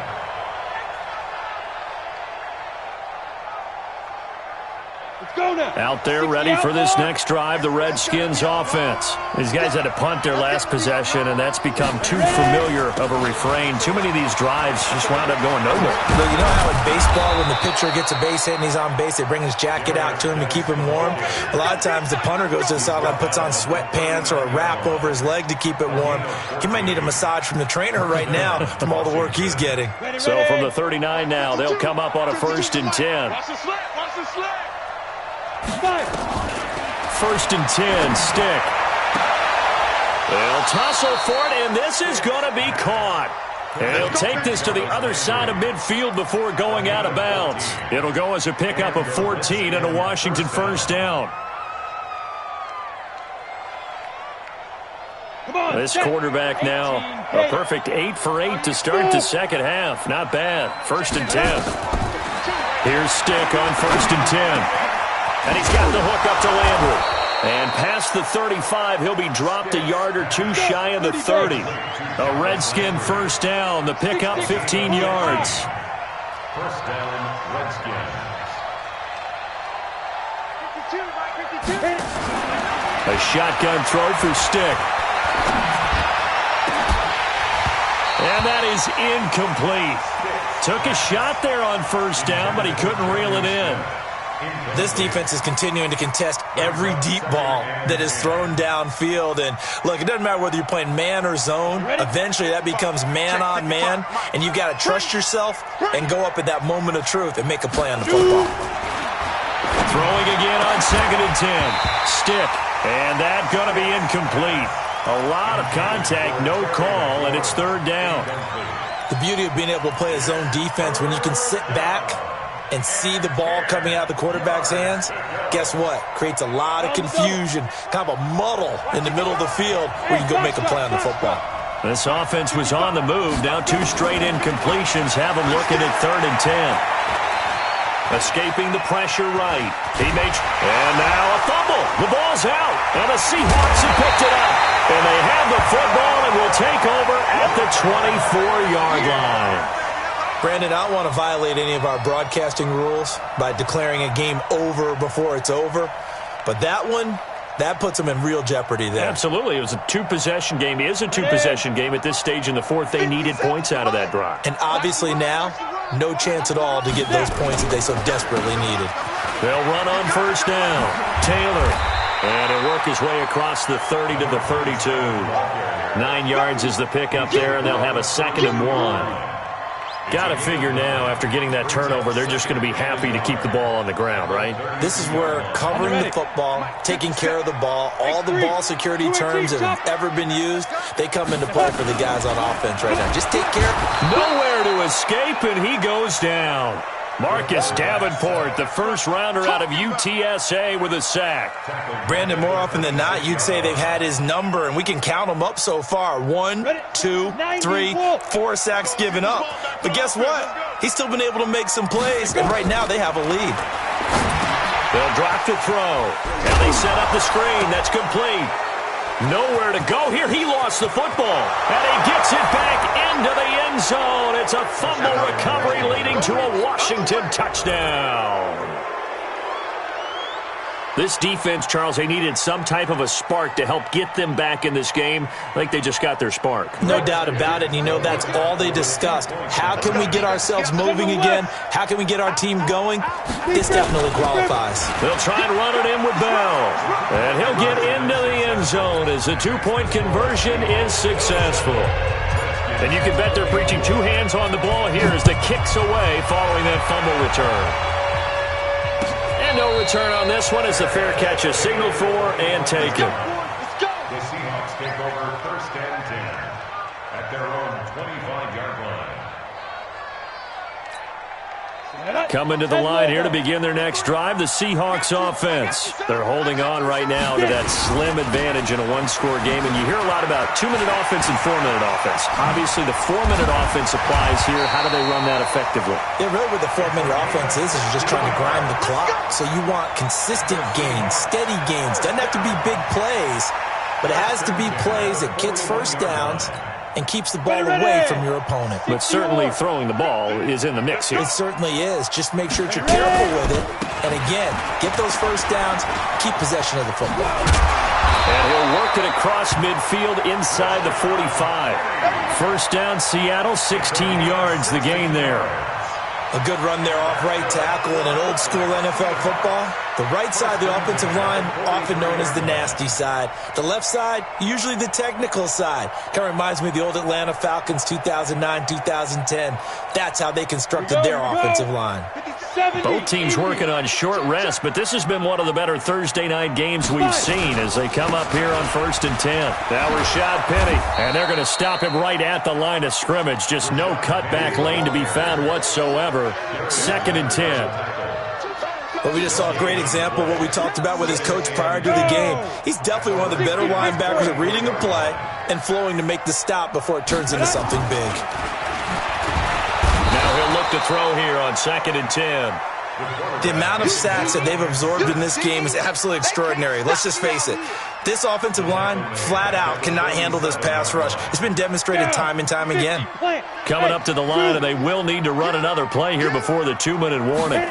Out there ready for this next drive, the Redskins offense. These guys had to punt their last possession, and that's become too familiar of a refrain. Too many of these drives just wound up going nowhere. But you know how in baseball, when the pitcher gets a base hit and he's on base, they bring his jacket out to him to keep him warm? A lot of times the punter goes to the sideline, puts on sweatpants or a wrap over his leg to keep it warm. He might need a massage from the trainer right now from all the work he's getting. So from the 39 now, they'll come up on a 1st and 10. Watch the slant. Watch the slant. 1st and 10, stick. They'll tussle for it, and this is going to be caught. And he'll take this to the other side of midfield before going out of bounds. It'll go as a pickup of 14 and a Washington 1st down. This quarterback now a perfect 8 for 8 to start the second half. Not bad. 1st and 10. Here's Stick on 1st and 10. And he's got the hook up to Landry. And past the 35, he'll be dropped a yard or two shy of the 30. A Redskin 1st down. The pickup 15 yards. 1st down, Redskins. A shotgun throw for Stick. And that is incomplete. Took a shot there on 1st down, but he couldn't reel it in. This defense is continuing to contest every deep ball that is thrown downfield. And, look, it doesn't matter whether you're playing man or zone. Eventually that becomes man on man, and you've got to trust yourself and go up at that moment of truth and make a play on the football. Throwing again on 2nd and 10. Stick. And that's going to be incomplete. A lot of contact, no call, and it's 3rd down. The beauty of being able to play a zone defense when you can sit back and see the ball coming out of the quarterback's hands, guess what? Creates a lot of confusion, kind of a muddle in the middle of the field where you can go make a play on the football. This offense was on the move. Now 2 straight incompletions have them looking at 3rd and 10. Escaping the pressure right. And now a fumble. The ball's out. And the Seahawks have picked it up. And they have the football and will take over at the 24-yard line. Brandon, I don't want to violate any of our broadcasting rules by declaring a game over before it's over. But that one, that puts them in real jeopardy there. Absolutely. It was a 2-possession game. It is a 2-possession game at this stage in the 4th. They needed points out of that drive. And obviously now, no chance at all to get those points that they so desperately needed. They'll run on 1st down. Taylor. And he'll work his way across the 30 to the 32. 9 yards is the pickup there, and they'll have a 2nd and 1. Got to figure now, after getting that turnover, they're just going to be happy to keep the ball on the ground, right? This is where covering the football, taking care of the ball, all the ball security terms that have ever been used, they come into play for the guys on offense right now. Just take care. Nowhere to escape, and he goes down. Marcus Davenport, the 1st rounder out of UTSA with a sack. Brandon, more often than not, you'd say they've had his number, and we can count them up so far. 1, 2, 3, 4 sacks given up. But guess what? He's still been able to make some plays, and right now they have a lead. They'll drop the throw. And they set up the screen. That's complete. Nowhere to go here. He lost the football. And he gets it back into the end zone. It's a fumble recovery leading to a Washington touchdown. This defense, Charles, they needed some type of a spark to help get them back in this game. I think they just got their spark. No doubt about it. And you know that's all they discussed. How can we get ourselves moving again? How can we get our team going? This definitely qualifies. They'll try and run it in with Bell. And he'll get into the end zone as the 2-point conversion is successful. And you can bet they're preaching 2 hands on the ball here as the kick's away following that fumble return. And no return on this one as the fair catch is signaled for and taken. The Seahawks take over 1st and 10 at their own 25-yard line. Coming to the line here to begin their next drive, the Seahawks offense. They're holding on right now to that slim advantage in a 1-score game. And you hear a lot about 2-minute offense and 4-minute offense. Obviously, the 4-minute offense applies here. How do they run that effectively? Yeah, really what the 4-minute offense is you're just trying to grind the clock. So you want consistent gains, steady gains. Doesn't have to be big plays, but it has to be plays that gets 1st downs and keeps the ball away from your opponent. But certainly throwing the ball is in the mix here. It certainly is. Just make sure that you're careful with it. And again, get those 1st downs, keep possession of the football. And he'll work it across midfield inside the 45. 1st down, Seattle, 16 yards, the gain there. A good run there off right tackle in an old-school NFL football. The right side of the offensive line, often known as the nasty side. The left side, usually the technical side. Kind of reminds me of the old Atlanta Falcons 2009, 2010. That's how they constructed their offensive line. Both teams working on short rest, but this has been one of the better Thursday night games we've seen as they come up here on 1st and 10. Now Rashad Penny, and they're going to stop him right at the line of scrimmage. Just no cutback lane to be found whatsoever. 2nd and 10. Well, we just saw a great example of what we talked about with his coach prior to the game. He's definitely one of the better linebackers at reading a play and flowing to make the stop before it turns into something big. Now he'll look to throw here on 2nd and 10. The amount of sacks that they've absorbed in this game is absolutely extraordinary. Let's just face it. This offensive line, flat out, cannot handle this pass rush. It's been demonstrated time and time again. Coming up to the line, and they will need to run another play here before the 2-minute warning.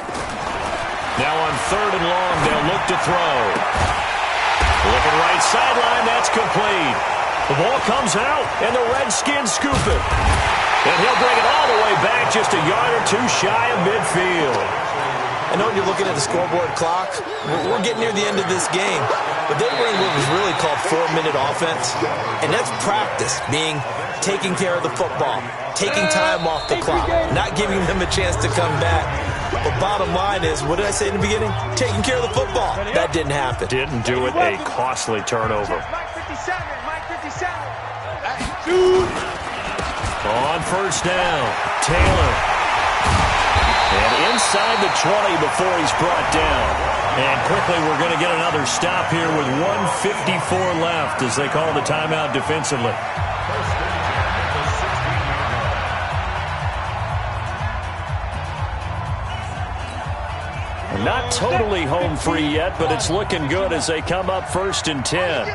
Now on 3rd and long, they'll look to throw. Looking right sideline, that's complete. The ball comes out, and the Redskins scoop it. And he'll bring it all the way back just a yard or two shy of midfield. I know you're looking at the scoreboard clock. We're getting near the end of this game. But they were in what was really called 4-minute offense. And that's practice, being taking care of the football, taking time off the clock, not giving them a chance to come back. But bottom line is, what did I say in the beginning? Taking care of the football. That didn't happen. Didn't do it. A costly turnover. Mike 57, Mike 57. On 1st down, Taylor. And inside the 20 before he's brought down. And quickly we're going to get another stop here with 1:54 left as they call the timeout defensively. Not totally home free yet, but it's looking good as they come up 1st and 10.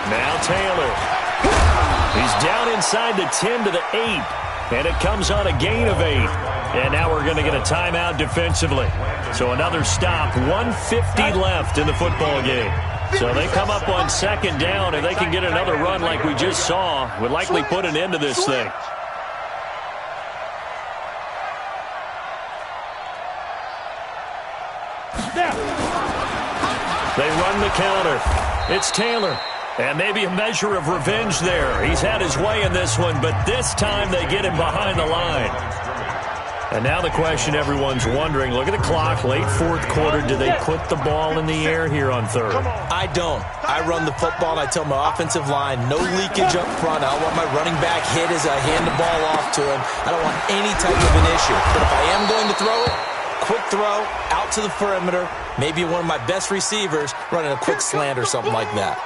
Now Taylor. He's down inside the 10 to the 8. And it comes on a gain of 8. And now we're going to get a timeout defensively. So another stop, 1:50 left in the football game. So they come up on 2nd down, and they can get another run like we just saw. Would likely put an end to this thing. They run the counter. It's Taylor. And maybe a measure of revenge there. He's had his way in this one, but this time they get him behind the line. And now the question everyone's wondering, look at the clock, late 4th quarter. Do they put the ball in the air here on 3rd? I don't. I run the football, and I tell my offensive line, no leakage up front. I don't want my running back hit as I hand the ball off to him. I don't want any type of an issue. But if I am going to throw it, quick throw, out to the perimeter, maybe one of my best receivers running a quick slant or something like that.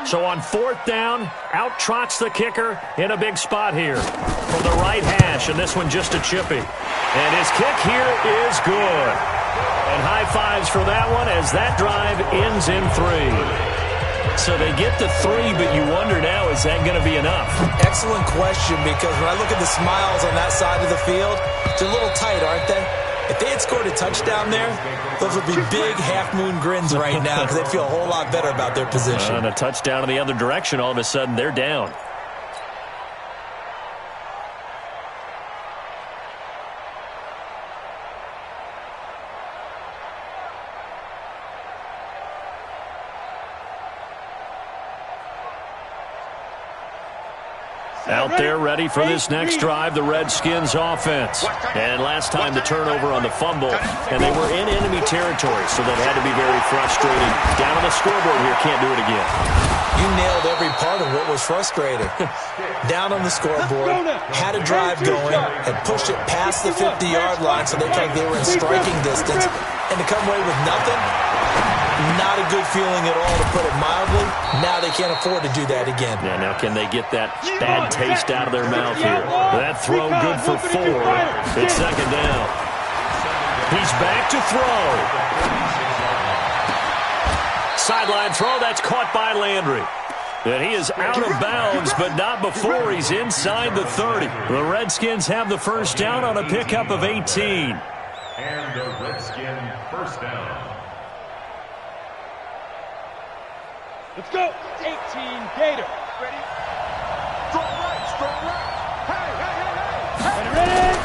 So on 4th down, out trots the kicker in a big spot here from the right hash, and this one just a chippy. And his kick here is good. And high fives for that one as that drive ends in 3. So they get to 3, but you wonder now, is that going to be enough? Excellent question, because when I look at the smiles on that side of the field, they're a little tight, aren't they? If they had scored a touchdown there, those would be big half-moon grins right now because they feel a whole lot better about their position. And a touchdown in the other direction, all of a sudden they're down. Out there ready for this next drive, the Redskins offense. And last time the turnover on the fumble, and they were in enemy territory, so that had to be very frustrating. Down on the scoreboard here, can't do it again. You nailed every part of what was frustrating. Down on the scoreboard, had a drive going, had pushed it past the 50-yard line, so they felt like they were in striking distance, and to come away with nothing, not a good feeling at all, to put it mildly. Now they can't afford to do that again. Yeah, now can they get that bad taste out of their mouth here? That throw good for 4. It's 2nd down. He's back to throw. Sideline throw, that's caught by Landry. And he is out of bounds, but not before he's inside the 30. The Redskins have the 1st down on a pickup of 18. And the Redskin 1st down. Let's go. 18, Gator. Ready? Strong right, strong right. Hey, hey, hey, hey. Ready?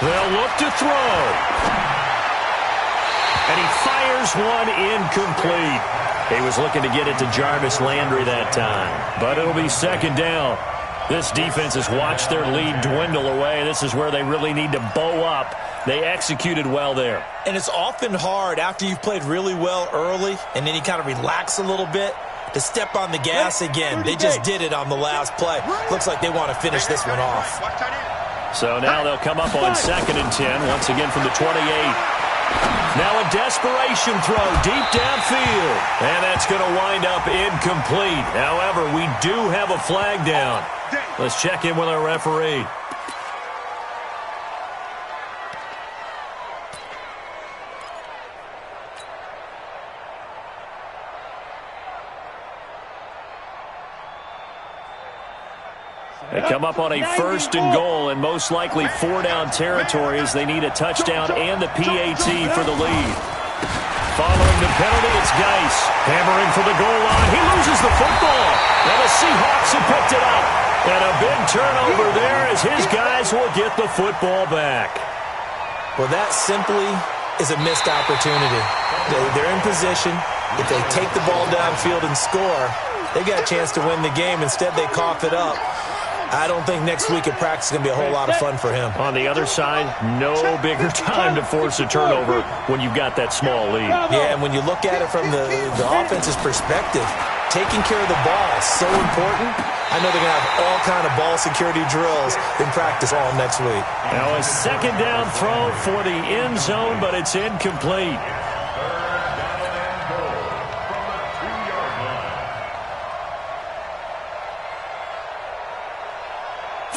They'll look to throw. And he fires one incomplete. He was looking to get it to Jarvis Landry that time. But it'll be 2nd down. This defense has watched their lead dwindle away. This is where they really need to bow up. They executed well there. And it's often hard after you've played really well early and then you kind of relax a little bit to step on the gas again. They just did it on the last play. Looks like they want to finish this one off. So now they'll come up on 2nd and 10, once again from the 28. Now a desperation throw deep downfield. And that's going to wind up incomplete. However, we do have a flag down. Let's check in with our referee. They come up on a 1st and goal and most likely 4-down territory as they need a touchdown and the PAT for the lead. Following the penalty, it's Geis hammering for the goal line. He loses the football, and the Seahawks have picked it up. And a big turnover there as his guys will get the football back. Well, that simply is a missed opportunity. They're in position. If they take the ball downfield and score, they got a chance to win the game. Instead, they cough it up. I don't think next week at practice is going to be a whole lot of fun for him. On the other side, no bigger time to force a turnover when you've got that small lead. Yeah, and when you look at it from the offense's perspective, taking care of the ball is so important. I know they're going to have all kind of ball security drills in practice all next week. Now a 2nd down throw for the end zone, but it's incomplete.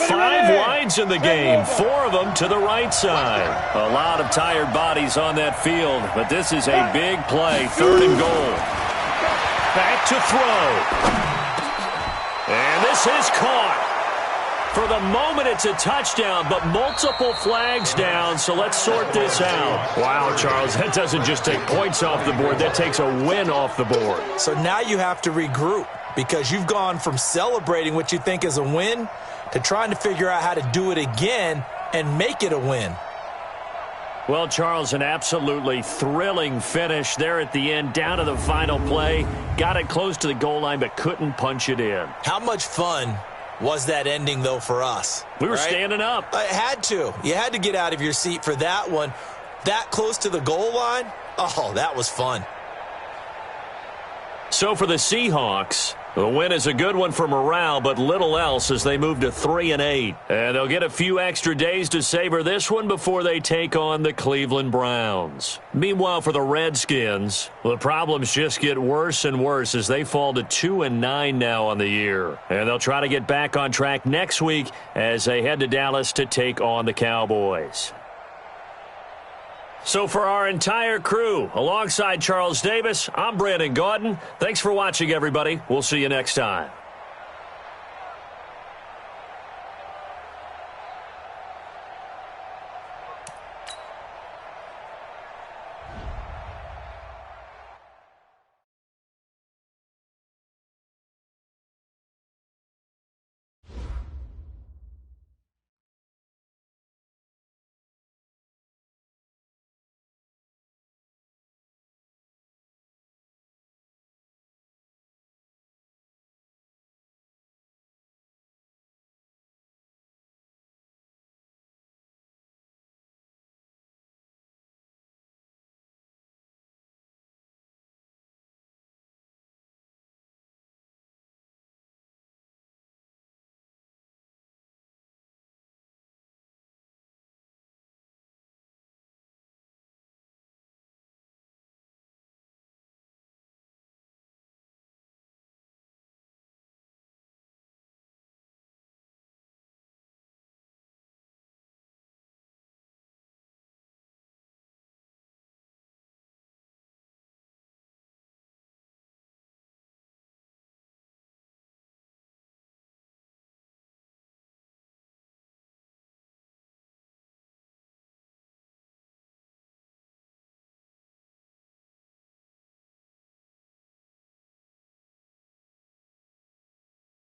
5 wides in the game, 4 of them to the right side. A lot of tired bodies on that field, but this is a big play, 3rd and goal. Back to throw. And this is caught. For the moment, it's a touchdown, but multiple flags down, so let's sort this out. Wow, Charles, that doesn't just take points off the board. That takes a win off the board. So now you have to regroup because you've gone from celebrating what you think is a win to trying to figure out how to do it again and make it a win. Well, Charles, an absolutely thrilling finish there at the end, down to the final play. Got it close to the goal line, but couldn't punch it in. How much fun was that ending, though, for us? We were standing up. It had to. You had to get out of your seat for that one. That close to the goal line? Oh, that was fun. So for the Seahawks, the win is a good one for morale, but little else as they move to 3-8. And they'll get a few extra days to savor this one before they take on the Cleveland Browns. Meanwhile, for the Redskins, the problems just get worse and worse as they fall to 2-9 now on the year. And they'll try to get back on track next week as they head to Dallas to take on the Cowboys. So for our entire crew, alongside Charles Davis, I'm Brandon Gaudin. Thanks for watching, everybody. We'll see you next time.